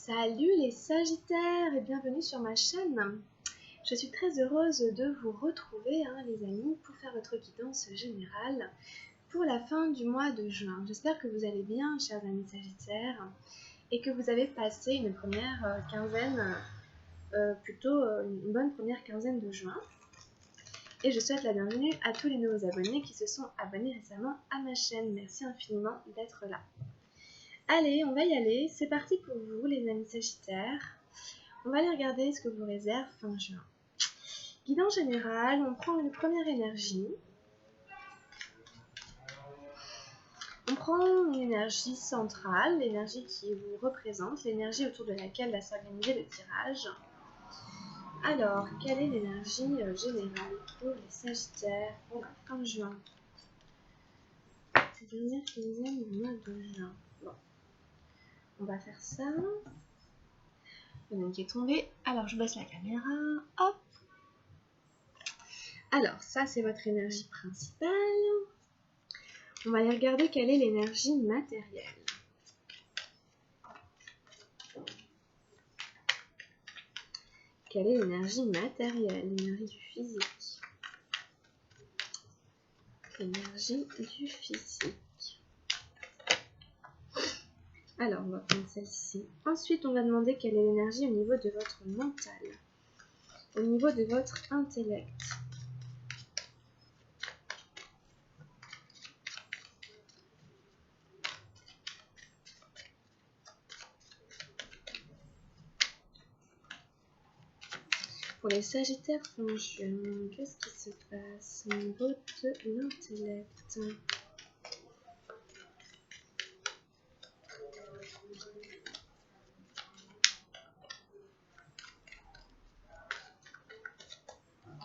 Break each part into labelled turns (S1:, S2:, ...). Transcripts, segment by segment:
S1: Salut les Sagittaires et bienvenue sur ma chaîne. Je suis très heureuse de vous retrouver les amis pour faire votre guidance générale pour la fin du mois de juin. J'espère que vous allez bien, chers amis Sagittaires, et que vous avez passé une première quinzaine, une bonne première quinzaine de juin. Et je souhaite la bienvenue à tous les nouveaux abonnés qui se sont abonnés récemment à ma chaîne. Merci infiniment d'être là. Allez, on va y aller. C'est parti pour vous, les amis Sagittaires. On va aller regarder ce que vous réserve fin juin. Guidance générale, on prend une première énergie. On prend une énergie centrale, l'énergie qui vous représente, l'énergie autour de laquelle va s'organiser le tirage. Alors, quelle est l'énergie générale pour les Sagittaires pour la fin juin? Cette dernière quinzaine du mois de juin. Bon. On va faire ça. Il y en a une qui est tombée. Alors, je baisse la caméra. Hop. Alors, ça, c'est votre énergie principale. On va aller regarder quelle est l'énergie matérielle. Quelle est l'énergie matérielle? L'énergie du physique. L'énergie du physique. Alors, on va prendre celle-ci. Ensuite, on va demander quelle est l'énergie au niveau de votre mental. Au niveau de votre intellect. Pour les Sagittaires fin juin, qu'est-ce qui se passe au niveau de l'intellect?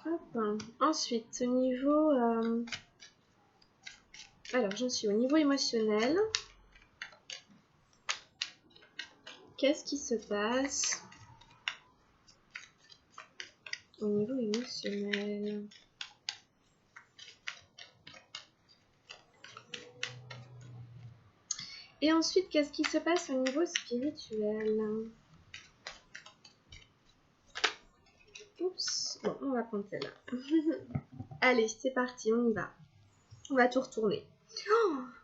S1: Hop. Ensuite, au niveau... Alors, j'en suis au niveau émotionnel. Qu'est-ce qui se passe au niveau émotionnel? Et ensuite, qu'est-ce qui se passe au niveau spirituel? Oups, bon, on va prendre celle-là. Allez, c'est parti, on y va. On va tout retourner.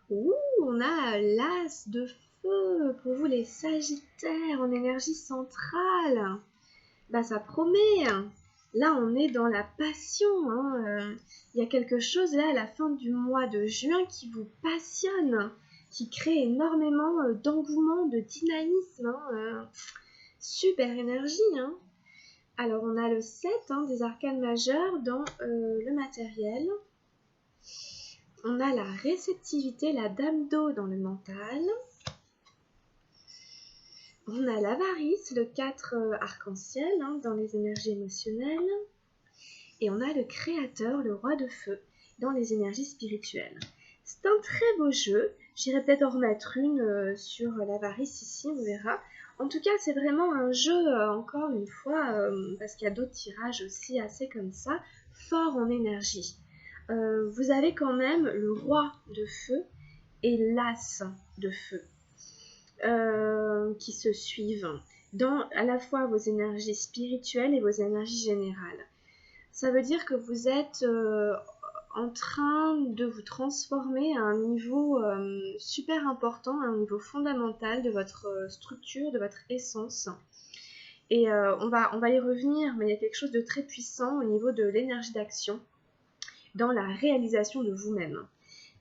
S1: Oh, on a l'as de feu pour vous les Sagittaires en énergie centrale. Bah, ça promet. Là, on est dans la passion. Il y a quelque chose là à la fin du mois de juin qui vous passionne, qui crée énormément d'engouement, de dynamisme. Super énergie. Alors, on a le 7 des arcanes majeurs dans le matériel. On a la réceptivité, la dame d'eau dans le mental. On a l'avarice, le 4 arc-en-ciel dans les énergies émotionnelles. Et on a le créateur, le roi de feu, dans les énergies spirituelles. C'est un très beau jeu. J'irai peut-être en remettre une sur l'avarice ici, on verra. En tout cas, c'est vraiment un jeu, encore une fois, parce qu'il y a d'autres tirages aussi assez comme ça, fort en énergie. Vous avez quand même le roi de feu et l'as de feu qui se suivent dans à la fois vos énergies spirituelles et vos énergies générales. Ça veut dire que vous êtes en train de vous transformer à un niveau super important, à un niveau fondamental de votre structure, de votre essence. Et on va y revenir, mais il y a quelque chose de très puissant au niveau de l'énergie d'action dans la réalisation de vous-même.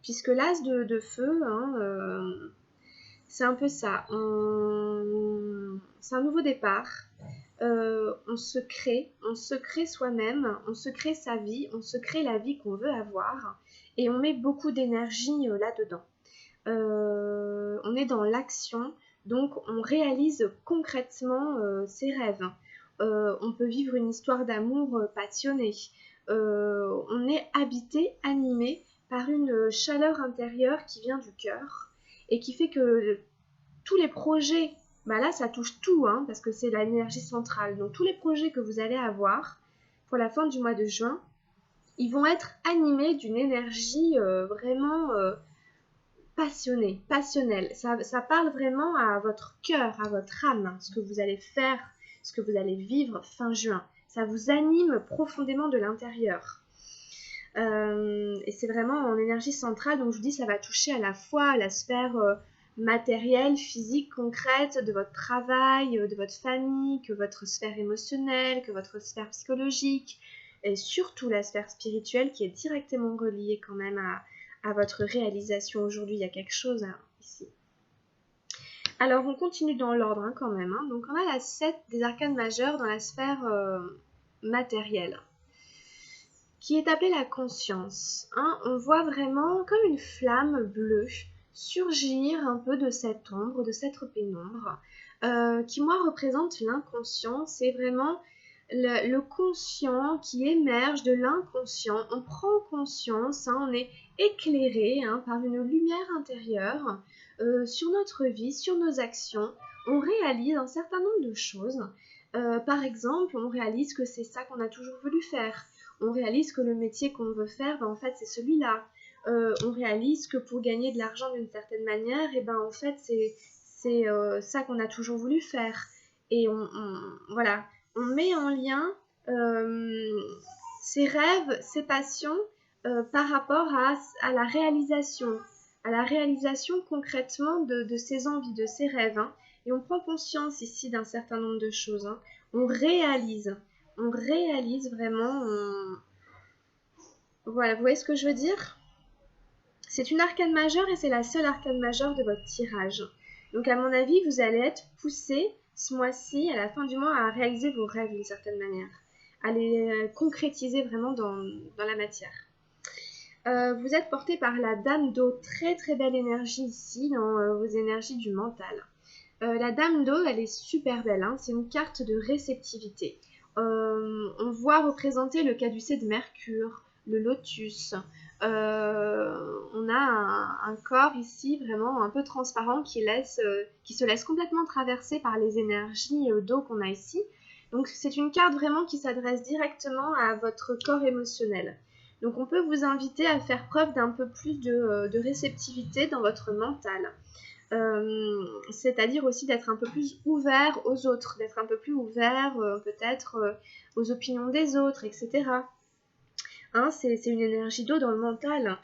S1: Puisque l'as de feu, c'est un peu ça. C'est un nouveau départ. On se crée soi-même, on se crée sa vie, on se crée la vie qu'on veut avoir et on met beaucoup d'énergie là-dedans. On est dans l'action, donc on réalise concrètement ses rêves. On peut vivre une histoire d'amour passionnée. On est habité, animé par une chaleur intérieure qui vient du cœur et qui fait que tous les projets, là ça touche tout, parce que c'est l'énergie centrale, donc tous les projets que vous allez avoir pour la fin du mois de juin, ils vont être animés d'une énergie vraiment passionné, passionnel. Ça parle vraiment à votre cœur, à votre âme, ce que vous allez faire, ce que vous allez vivre fin juin. Ça vous anime profondément de l'intérieur. Et c'est vraiment en énergie centrale, donc je vous dis, ça va toucher à la fois la sphère matérielle, physique, concrète de votre travail, de votre famille, que votre sphère émotionnelle, que votre sphère psychologique, et surtout la sphère spirituelle qui est directement reliée quand même à votre réalisation aujourd'hui. Il y a quelque chose ici. Alors on continue dans l'ordre quand même. Donc on a la 7 des arcanes majeures dans la sphère matérielle, qui est appelée la conscience. On voit vraiment comme une flamme bleue surgir un peu de cette ombre, de cette pénombre, qui moi représente l'inconscient. C'est vraiment le conscient qui émerge de l'inconscient. On prend conscience, on est éclairé par une lumière intérieure sur notre vie, sur nos actions. On réalise un certain nombre de choses. Par exemple, on réalise que c'est ça qu'on a toujours voulu faire. On réalise que le métier qu'on veut faire, en fait, c'est celui-là. On réalise que pour gagner de l'argent d'une certaine manière, en fait, c'est ça qu'on a toujours voulu faire. Et voilà, on met en lien ses rêves, ses passions par rapport à la réalisation concrètement de ses envies, de ses rêves. Et on prend conscience ici d'un certain nombre de choses. On réalise vraiment. Voilà, vous voyez ce que je veux dire? C'est une arcane majeure et c'est la seule arcane majeure de votre tirage. Donc à mon avis, vous allez être poussé ce mois-ci, à la fin du mois, à réaliser vos rêves d'une certaine manière, à les concrétiser vraiment dans la matière. Vous êtes porté par la Dame d'eau, très très belle énergie ici, dans vos énergies du mental. La Dame d'eau, elle est super belle, c'est une carte de réceptivité. On voit représenter le caducée de Mercure, le lotus. On a un corps ici vraiment un peu transparent qui se laisse complètement traverser par les énergies d'eau qu'on a ici. Donc c'est une carte vraiment qui s'adresse directement à votre corps émotionnel. Donc on peut vous inviter à faire preuve d'un peu plus de réceptivité dans votre mental. C'est-à-dire aussi d'être un peu plus ouvert aux autres, d'être un peu plus ouvert peut-être aux opinions des autres, etc. C'est une énergie d'eau dans le mental.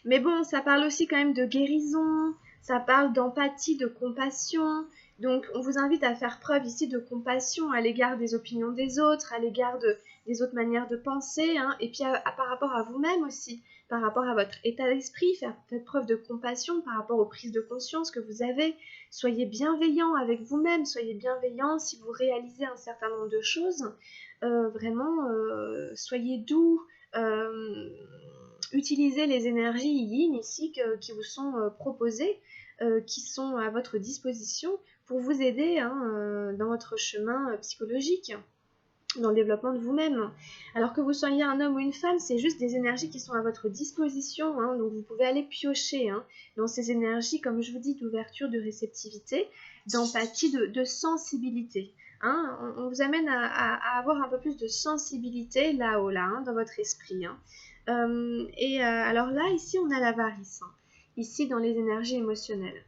S1: Mais bon, ça parle aussi quand même de guérison, ça parle d'empathie, de compassion. Donc on vous invite à faire preuve ici de compassion à l'égard des opinions des autres, à l'égard des autres manières de penser, et puis par rapport à vous-même aussi, par rapport à votre état d'esprit, faites preuve de compassion par rapport aux prises de conscience que vous avez. Soyez bienveillant avec vous-même, soyez bienveillant si vous réalisez un certain nombre de choses. Vraiment, soyez doux, utilisez les énergies yin ici qui vous sont proposées, qui sont à votre disposition pour vous aider dans votre chemin psychologique, dans le développement de vous-même. Alors que vous soyez un homme ou une femme, c'est juste des énergies qui sont à votre disposition, donc vous pouvez aller piocher dans ces énergies, comme je vous dis, d'ouverture, de réceptivité, d'empathie, de sensibilité. On vous amène à avoir un peu plus de sensibilité là-haut, dans votre esprit. Alors là, ici, on a l'avarice, ici dans les énergies émotionnelles.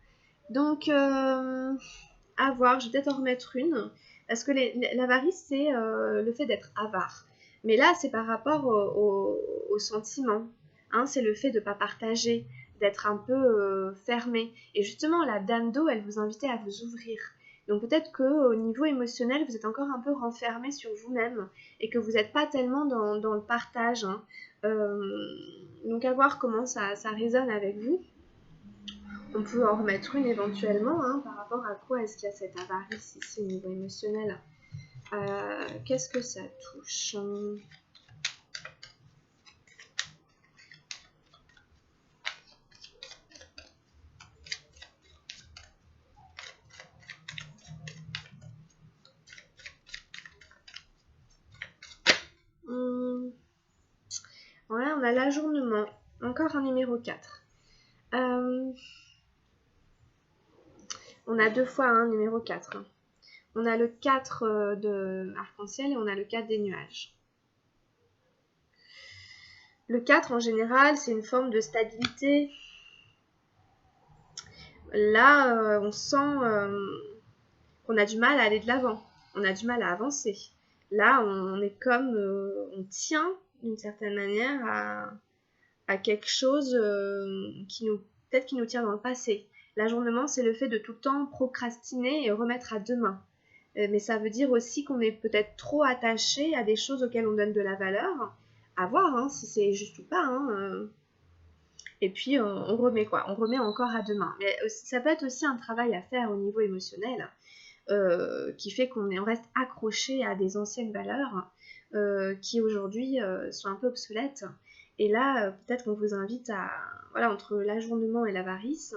S1: Donc, à voir, je vais peut-être en remettre une. Parce que l'avarice, c'est le fait d'être avare. Mais là, c'est par rapport au sentiment. C'est le fait de ne pas partager, d'être un peu fermé. Et justement, la Dame d'eau, elle vous invitait à vous ouvrir. Donc peut-être qu'au niveau émotionnel, vous êtes encore un peu renfermé sur vous-même et que vous n'êtes pas tellement dans le partage. Donc à voir comment ça résonne avec vous. On peut en remettre une éventuellement par rapport à quoi est-ce qu'il y a cette avarice ici au niveau émotionnel. Qu'est-ce que ça touche? Ouais, on a l'ajournement. Encore un numéro 4. On a deux fois un numéro 4. On a le 4 de arc-en-ciel et on a le 4 des nuages. Le 4, en général, c'est une forme de stabilité. Là, on sent qu'on a du mal à aller de l'avant. On a du mal à avancer. Là, on est comme... on tient, d'une certaine manière, à quelque chose peut-être qui nous tient dans le passé. L'ajournement, c'est le fait de tout le temps procrastiner et remettre à demain. Mais ça veut dire aussi qu'on est peut-être trop attaché à des choses auxquelles on donne de la valeur. À voir hein, si c'est juste ou pas. Hein. Et puis on remet quoi, on remet encore à demain. Mais ça peut être aussi un travail à faire au niveau émotionnel qui fait qu'on reste accroché à des anciennes valeurs qui aujourd'hui sont un peu obsolètes. Et là, peut-être qu'on vous invite à, voilà, entre l'ajournement et l'avarice,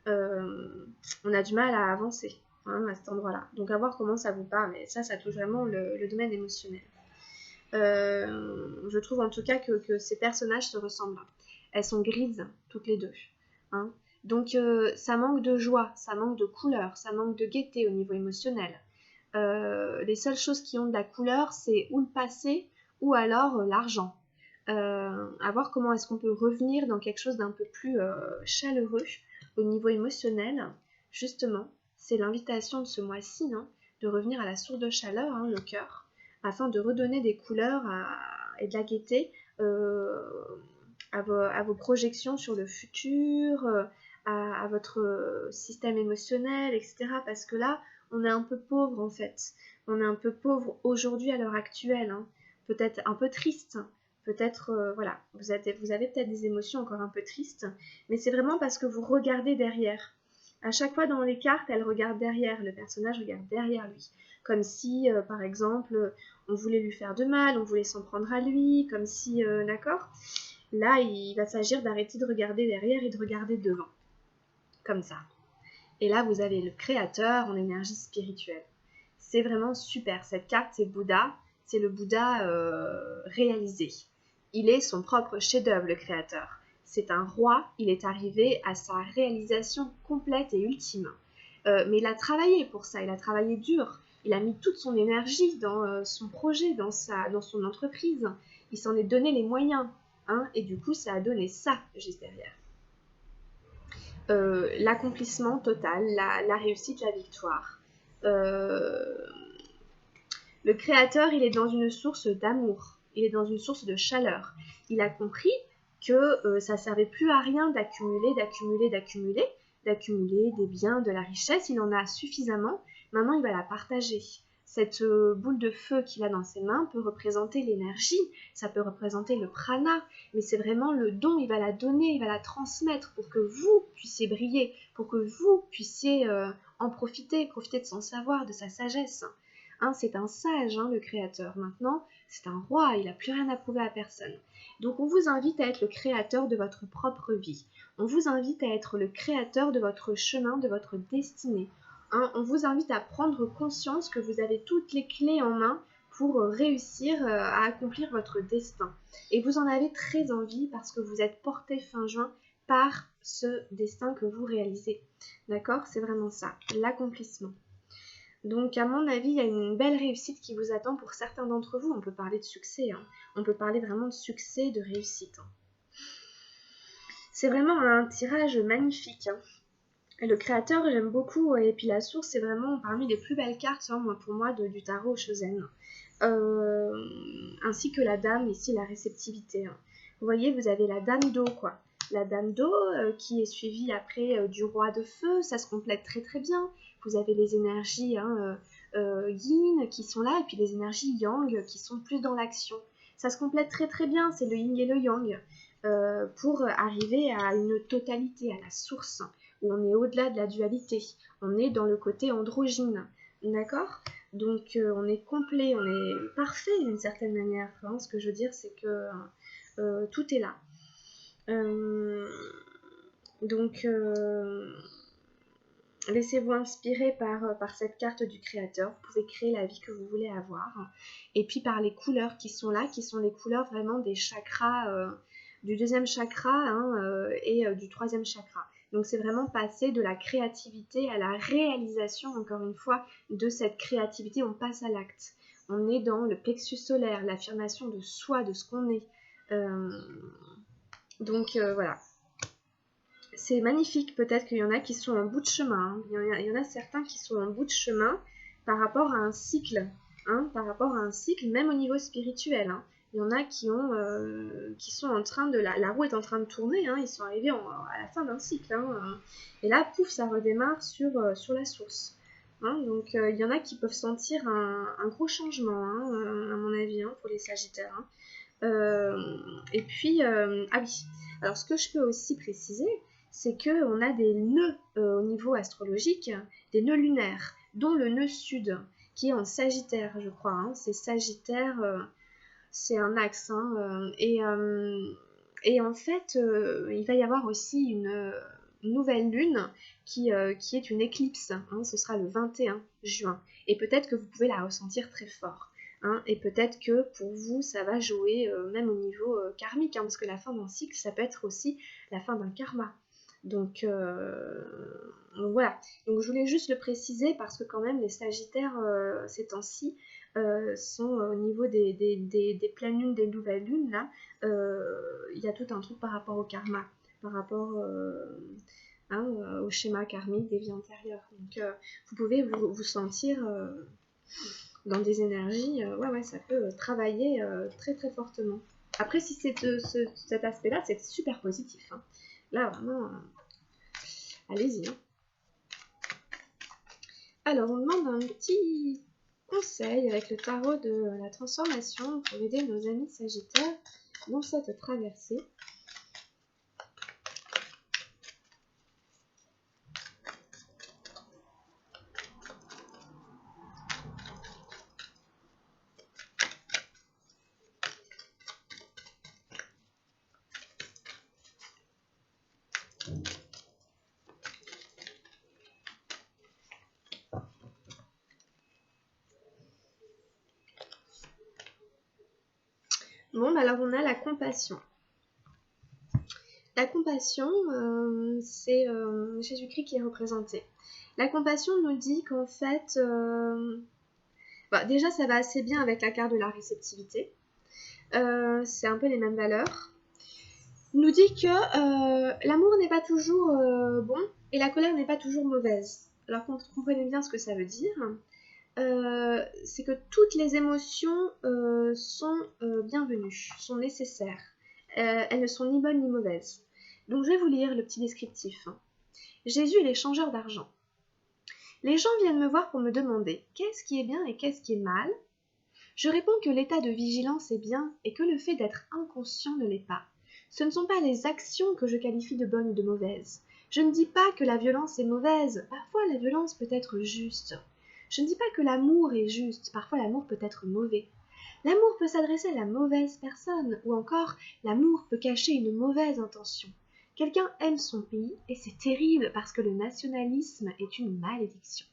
S1: on a du mal à avancer hein, à cet endroit-là. Donc à voir comment ça vous parle, mais ça touche vraiment le domaine émotionnel. Je trouve en tout cas que ces personnages se ressemblent. Elles sont grises, toutes les deux. Hein. Donc ça manque de joie, ça manque de couleur, ça manque de gaieté au niveau émotionnel. Les seules choses qui ont de la couleur, c'est ou le passé ou alors l'argent. À voir comment est-ce qu'on peut revenir dans quelque chose d'un peu plus chaleureux au niveau émotionnel. Justement, c'est l'invitation de ce mois-ci, hein, de revenir à la source de chaleur, hein, le cœur, afin de redonner des couleurs et de la gaieté à vos projections sur le futur, à votre système émotionnel, etc. Parce que là, on est un peu pauvre en fait. On est un peu pauvre aujourd'hui à l'heure actuelle. Hein. Peut-être un peu triste. Peut-être, voilà, vous avez peut-être des émotions encore un peu tristes. Mais c'est vraiment parce que vous regardez derrière. À chaque fois dans les cartes, elle regarde derrière. Le personnage regarde derrière lui. Comme si, par exemple, on voulait lui faire de mal, on voulait s'en prendre à lui, comme si, d'accord ? Là, il va s'agir d'arrêter de regarder derrière et de regarder devant. Comme ça. Et là, vous avez le créateur en énergie spirituelle. C'est vraiment super. Cette carte, c'est Bouddha. C'est le Bouddha réalisé. Il est son propre chef-d'œuvre, le créateur. C'est un roi. Il est arrivé à sa réalisation complète et ultime. Mais il a travaillé pour ça. Il a travaillé dur. Il a mis toute son énergie dans son projet, dans son entreprise. Il s'en est donné les moyens. Hein, et du coup, ça a donné ça juste derrière. L'accomplissement total, la réussite, la victoire. Le créateur, il est dans une source d'amour, il est dans une source de chaleur. Il a compris que ça ne servait plus à rien d'accumuler des biens, de la richesse. Il en a suffisamment. Maintenant, il va la partager. Cette boule de feu qu'il a dans ses mains peut représenter l'énergie, ça peut représenter le prana, mais c'est vraiment le don, il va la donner, il va la transmettre pour que vous puissiez briller, pour que vous puissiez en profiter de son savoir, de sa sagesse. Hein, c'est un sage, hein, le créateur. Maintenant, c'est un roi, il n'a plus rien à prouver à personne. Donc on vous invite à être le créateur de votre propre vie. On vous invite à être le créateur de votre chemin, de votre destinée. Hein, on vous invite à prendre conscience que vous avez toutes les clés en main pour réussir à accomplir votre destin. Et vous en avez très envie parce que vous êtes porté fin juin par ce destin que vous réalisez. D'accord ? C'est vraiment ça, l'accomplissement. Donc à mon avis, il y a une belle réussite qui vous attend pour certains d'entre vous. On peut parler de succès, hein. On peut parler vraiment de succès, de réussite. Hein. C'est vraiment un tirage magnifique. Hein. Le créateur, j'aime beaucoup, et puis la source, c'est vraiment parmi les plus belles cartes pour moi du tarot Shozen. Ainsi que la dame, ici, la réceptivité. Hein. Vous voyez, vous avez la dame d'eau, quoi. La dame d'eau qui est suivie après du roi de feu, ça se complète très très bien. Vous avez les énergies hein, yin qui sont là, et puis les énergies yang qui sont plus dans l'action. Ça se complète très très bien, c'est le yin et le yang, pour arriver à une totalité, à la source, où on est au-delà de la dualité. On est dans le côté androgyne, d'accord ? Donc on est complet, on est parfait d'une certaine manière. Hein. Ce que je veux dire, c'est que tout est là. Donc laissez-vous inspirer par cette carte du créateur. Vous pouvez créer la vie que vous voulez avoir. Et puis par les couleurs qui sont là, qui sont les couleurs vraiment des chakras, du deuxième chakra hein, et du troisième chakra. Donc c'est vraiment passer de la créativité à la réalisation, encore une fois, de cette créativité. On passe à l'acte. On est dans le plexus solaire, l'affirmation de soi, de ce qu'on est. Donc voilà. C'est magnifique, peut-être qu'il y en a qui sont en bout de chemin. Hein. Il y en a certains qui sont en bout de chemin par rapport à un cycle. Hein, par rapport à un cycle, même au niveau spirituel. Hein. Il y en a qui sont en train de... La roue est en train de tourner. Hein, ils sont arrivés à la fin d'un cycle. Hein, et là, pouf, ça redémarre sur la source. Hein, donc, il y en a qui peuvent sentir un gros changement, hein, à mon avis, hein, pour les Sagittaires. Hein. Et puis, ah oui. Alors, ce que je peux aussi préciser, c'est qu'on a des nœuds au niveau astrologique, des nœuds lunaires, dont le nœud sud, qui est en Sagittaire, je crois. Hein. C'est Sagittaire, c'est un axe. Hein, et en fait, il va y avoir aussi une nouvelle lune qui est une éclipse. Hein, ce sera le 21 juin. Et peut-être que vous pouvez la ressentir très fort. Hein, et peut-être que pour vous, ça va jouer même au niveau karmique. Hein, parce que la fin d'un cycle, ça peut être aussi la fin d'un karma. Donc voilà. Donc je voulais juste le préciser parce que quand même les Sagittaires ces temps-ci sont au niveau des pleines lunes, des nouvelles lunes là, il y a tout un truc par rapport au karma, par rapport hein, au schéma karmique des vies antérieures. Donc vous pouvez vous sentir dans des énergies, ouais, ça peut travailler très très fortement. Après, si c'est cet aspect-là, c'est super positif. Hein. Là, vraiment, allez-y. Hein. Alors, on demande un petit conseil avec le tarot de la transformation pour aider nos amis Sagittaires dans cette traversée. Bon, alors on a la compassion. La compassion, c'est Jésus-Christ qui est représenté. La compassion nous dit qu'en fait, déjà ça va assez bien avec la carte de la réceptivité. C'est un peu les mêmes valeurs. Nous dit que l'amour n'est pas toujours bon et la colère n'est pas toujours mauvaise. Alors comprenez bien ce que ça veut dire. C'est que toutes les émotions sont bienvenues, sont nécessaires. Elles ne sont ni bonnes ni mauvaises. Donc je vais vous lire le petit descriptif. Jésus est l'échangeur d'argent. Les gens viennent me voir pour me demander qu'est-ce qui est bien et qu'est-ce qui est mal. Je réponds que l'état de vigilance est bien et que le fait d'être inconscient ne l'est pas. Ce ne sont pas les actions que je qualifie de bonnes ou de mauvaises. Je ne dis pas que la violence est mauvaise. Parfois la violence peut être juste. Je ne dis pas que l'amour est juste, parfois l'amour peut être mauvais. L'amour peut s'adresser à la mauvaise personne, ou encore l'amour peut cacher une mauvaise intention. Quelqu'un aime son pays, et c'est terrible parce que le nationalisme est une malédiction.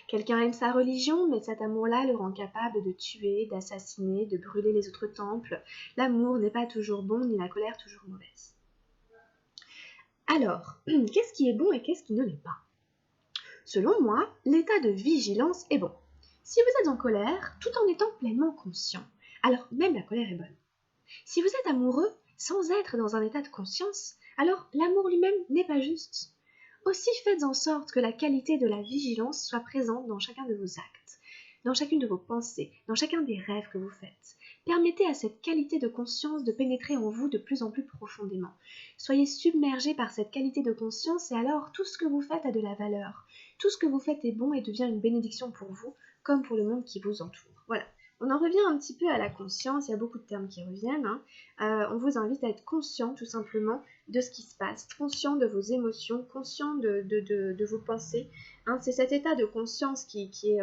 S1: Quelqu'un aime sa religion, mais cet amour-là le rend capable de tuer, d'assassiner, de brûler les autres temples. L'amour n'est pas toujours bon, ni la colère toujours mauvaise. Alors, qu'est-ce qui est bon et qu'est-ce qui ne l'est pas ? Selon moi, l'état de vigilance est bon. Si vous êtes en colère, tout en étant pleinement conscient, alors même la colère est bonne. Si vous êtes amoureux, sans être dans un état de conscience, alors l'amour lui-même n'est pas juste. Aussi faites en sorte que la qualité de la vigilance soit présente dans chacun de vos actes, dans chacune de vos pensées, dans chacun des rêves que vous faites. Permettez à cette qualité de conscience de pénétrer en vous de plus en plus profondément. Soyez submergés par cette qualité de conscience et alors tout ce que vous faites a de la valeur. Tout ce que vous faites est bon et devient une bénédiction pour vous, comme pour le monde qui vous entoure. Voilà. On en revient un petit peu à la conscience, il y a beaucoup de termes qui reviennent. Hein. On vous invite à être conscient tout simplement de ce qui se passe, conscient de vos émotions, conscient de vos pensées. Hein. C'est cet état de conscience qui est...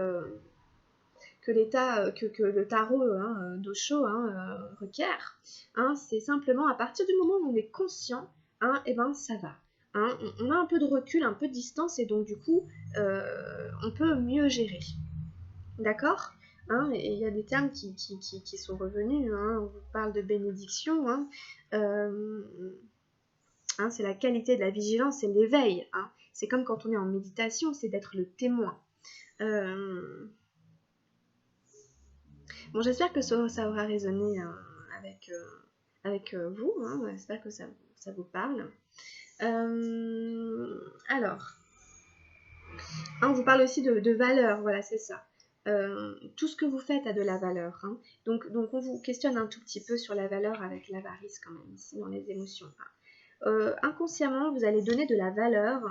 S1: que le tarot d'Osho requiert. Hein. C'est simplement à partir du moment où on est conscient, et ben ça va. Hein. On a un peu de recul, un peu de distance et donc du coup on peut mieux gérer. D'accord. Hein, et il y a des termes qui sont revenus. Hein, on vous parle de bénédiction. C'est la qualité de la vigilance, c'est l'éveil. Hein. C'est comme quand on est en méditation, c'est d'être le témoin. Bon, j'espère que ça aura résonné avec vous, hein. J'espère que ça vous parle. Alors, on vous parle aussi de valeur, voilà, c'est ça. Tout ce que vous faites a de la valeur, hein. Donc on vous questionne un tout petit peu sur la valeur avec l'avarice quand même, ici, dans les émotions. Inconsciemment, vous allez donner de la valeur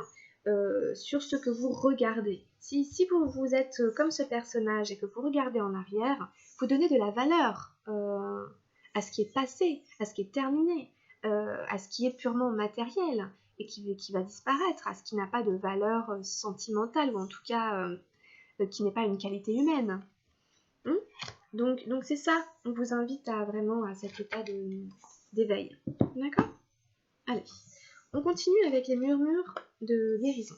S1: sur ce que vous regardez. Si vous êtes comme ce personnage et que vous regardez en arrière, vous donnez de la valeur à ce qui est passé, à ce qui est terminé, à ce qui est purement matériel et qui va disparaître, à ce qui n'a pas de valeur sentimentale, ou en tout cas qui n'est pas une qualité humaine. Donc c'est ça, on vous invite vraiment à cet état d'éveil. D'accord ? Allez, on continue avec les murmures de guérison.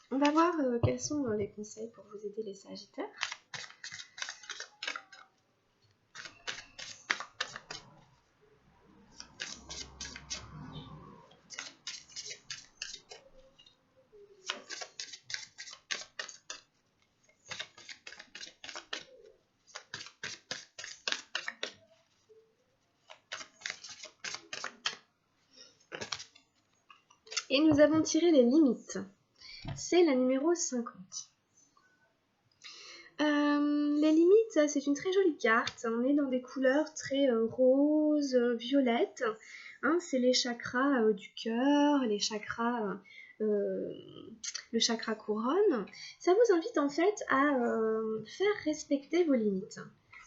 S1: On va voir quels sont les conseils pour vous aider les Sagittaires. Et nous avons tiré les limites. C'est la numéro 50. Les limites, c'est une très jolie carte. On est dans des couleurs très roses, violettes. Hein, c'est les chakras du cœur, les chakras, le chakra couronne. Ça vous invite en fait à faire respecter vos limites.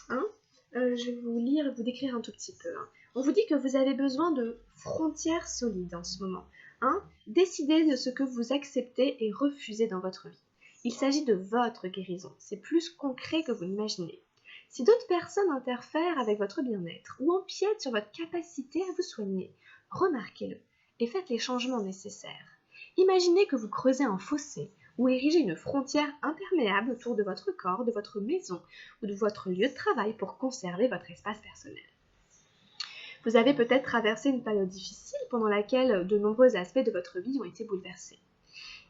S1: Hein. Je vais vous décrire un tout petit peu. Hein. On vous dit que vous avez besoin de frontières solides en ce moment. Hein. Décidez de ce que vous acceptez et refusez dans votre vie. Il s'agit de votre guérison. C'est plus concret que vous l'imaginez. Si d'autres personnes interfèrent avec votre bien-être ou empiètent sur votre capacité à vous soigner, remarquez-le et faites les changements nécessaires. Imaginez que vous creusez un fossé ou érigez une frontière imperméable autour de votre corps, de votre maison ou de votre lieu de travail pour conserver votre espace personnel. Vous avez peut-être traversé une période difficile pendant laquelle de nombreux aspects de votre vie ont été bouleversés.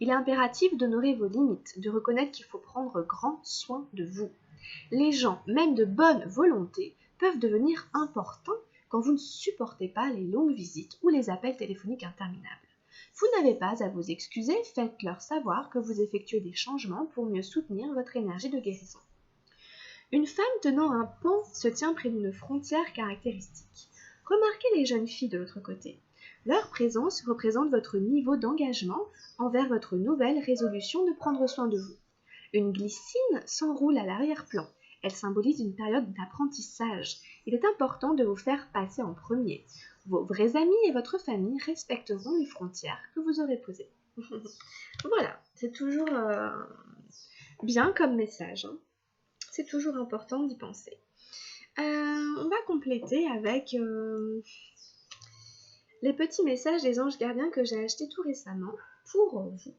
S1: Il est impératif d'honorer vos limites, de reconnaître qu'il faut prendre grand soin de vous. Les gens, même de bonne volonté, peuvent devenir importants quand vous ne supportez pas les longues visites ou les appels téléphoniques interminables. Vous n'avez pas à vous excuser, faites-leur savoir que vous effectuez des changements pour mieux soutenir votre énergie de guérison. Une femme tenant un pan se tient près d'une frontière caractéristique. Remarquez les jeunes filles de l'autre côté. Leur présence représente votre niveau d'engagement envers votre nouvelle résolution de prendre soin de vous. Une glycine s'enroule à l'arrière-plan. Elle symbolise une période d'apprentissage. Il est important de vous faire passer en premier. Vos vrais amis et votre famille respecteront les frontières que vous aurez posées. Voilà, c'est toujours bien comme message. Hein. C'est toujours important d'y penser. On va compléter avec les petits messages des anges gardiens que j'ai achetés tout récemment pour vous.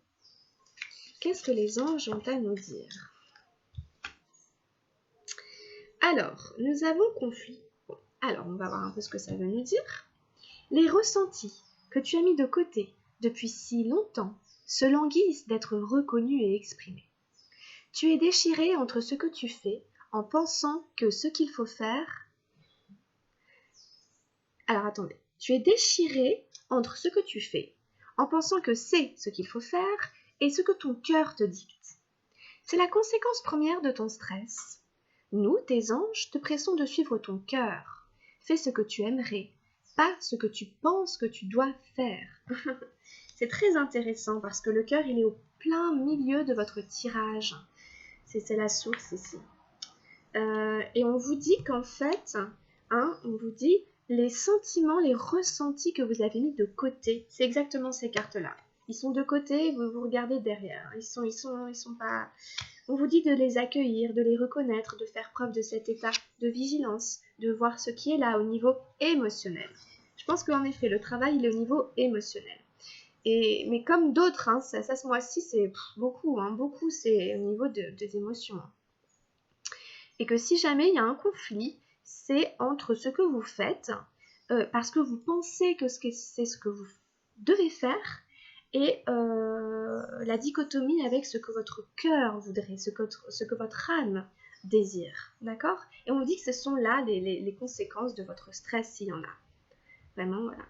S1: Qu'est-ce que les anges ont à nous dire ? Alors, nous avons conflit. Bon, alors, on va voir un peu ce que ça veut nous dire. Les ressentis que tu as mis de côté depuis si longtemps se languissent d'être reconnus et exprimés. Tu es déchiré entre ce que tu fais en pensant que ce qu'il faut faire... Alors, attendez. Tu es déchiré entre ce que tu fais en pensant que c'est ce qu'il faut faire et ce que ton cœur te dicte. C'est la conséquence première de ton stress. Nous, tes anges, te pressons de suivre ton cœur. Fais ce que tu aimerais, pas ce que tu penses que tu dois faire. C'est très intéressant parce que le cœur, il est au plein milieu de votre tirage. C'est la source ici. Et on vous dit qu'en fait, hein, on vous dit les sentiments, les ressentis que vous avez mis de côté, c'est exactement ces cartes-là. Ils sont de côté, vous regardez derrière. Ils sont pas... On vous dit de les accueillir, de les reconnaître, de faire preuve de cet état de vigilance, de voir ce qui est là au niveau émotionnel. Je pense qu'en effet, le travail, il est au niveau émotionnel. Mais comme d'autres, hein, ça ce mois-ci, c'est beaucoup, hein, beaucoup, c'est au niveau des émotions. Et que si jamais il y a un conflit, c'est entre ce que vous faites, parce que vous pensez que c'est ce que vous devez faire, et la dichotomie avec ce que votre cœur voudrait, ce que votre âme désire, d'accord? Et on dit que ce sont là les conséquences de votre stress s'il y en a. Vraiment, voilà.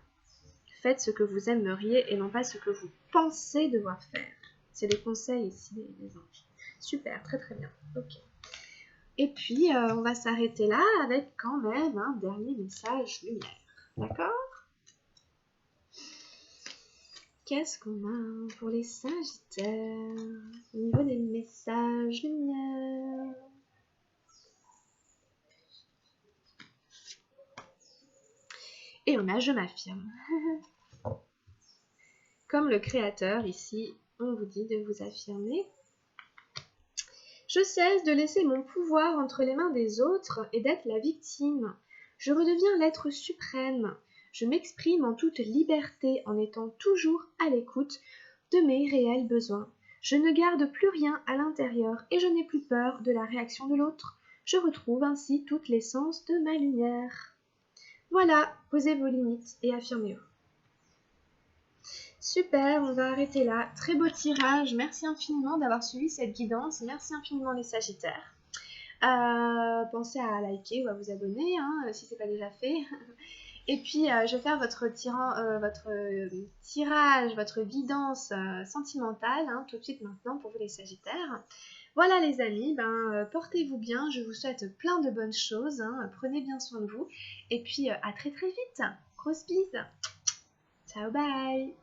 S1: Faites ce que vous aimeriez et non pas ce que vous pensez devoir faire. C'est des conseils ici, les anges. Super, très très bien. Ok. Et puis, on va s'arrêter là avec quand même un dernier message lumière. D'accord? Qu'est-ce qu'on a pour les Sagittaires au niveau des messages lumière? Et on a je m'affirme. Comme le créateur ici, on vous dit de vous affirmer. Je cesse de laisser mon pouvoir entre les mains des autres et d'être la victime. Je redeviens l'être suprême. Je m'exprime en toute liberté en étant toujours à l'écoute de mes réels besoins. Je ne garde plus rien à l'intérieur et je n'ai plus peur de la réaction de l'autre. Je retrouve ainsi toute l'essence de ma lumière. Voilà, posez vos limites et affirmez-vous. Super, on va arrêter là. Très beau tirage. Merci infiniment d'avoir suivi cette guidance. Merci infiniment les Sagittaires. Pensez à liker ou à vous abonner si ce n'est pas déjà fait. Et puis, je vais faire votre tirage, votre guidance sentimentale tout de suite maintenant pour vous les Sagittaires. Voilà les amis, portez-vous bien. Je vous souhaite plein de bonnes choses. Prenez bien soin de vous. Et puis, à très très vite. Grosse bise. Ciao, bye.